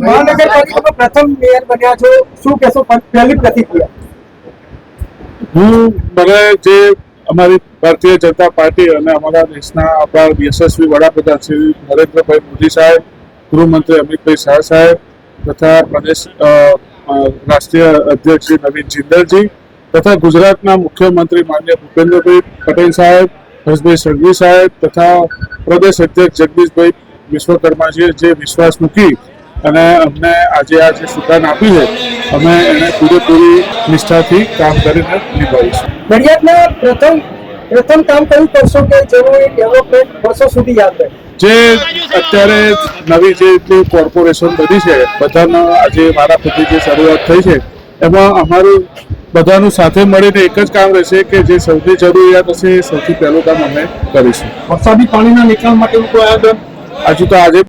મહાનગરપાલિકામાં પ્રથમ મેયર બન્યા છો, શું કહેશો? પહેલી પ્રતિક્રિયા. મને જે અમારી ભારતીય જનતા પાર્ટી અને અમારા દેશના આપણા યશસ્વી વડાપ્રધાન શ્રી નરેન્દ્રભાઈ મોદી સાહેબ, ગૃહમંત્રી અમિતભાઈ શાહ સાહેબ તથા પ્રદેશ રાષ્ટ્રીય અધ્યક્ષ શ્રી નવીન જિંદલજી તથા ગુજરાતના મુખ્યમંત્રી માનનીય ભૂપેન્દ્રભાઈ પટેલ સાહેબ, હર્ષભાઈ સંઘવી સાહેબ તથા પ્રદેશ અધ્યક્ષ જગદીશભાઈ વિશ્વકર્માજીએ જે વિશ્વાસ મૂકી અને અમને આજે આ જે સુકાન આપી છે, અમે એને પૂરેપૂરી નિષ્ઠાથી કામ કરીને નિભાવીશું. નડિયાદના પ્રથમ કામ કયું કરશો કે જેનું ડેવલપમેન્ટ વર્ષો સુધી યાદ રહે? જે અત્યારે નવી જે કોર્પોરેશન બની છે, બધાનો આજે મારા જે શરૂઆત થઈ છે, એમાં અમારું બધાનું સાથે મળીને એક જ કામ રહેશે કે જે સૌથી જરૂરિયાત હશે એ સૌથી પહેલું કામ અમે કરીશું. વરસાદી પાણીના નિકાલ માટેનું કોઈ આયોજન? હજુ તો આજે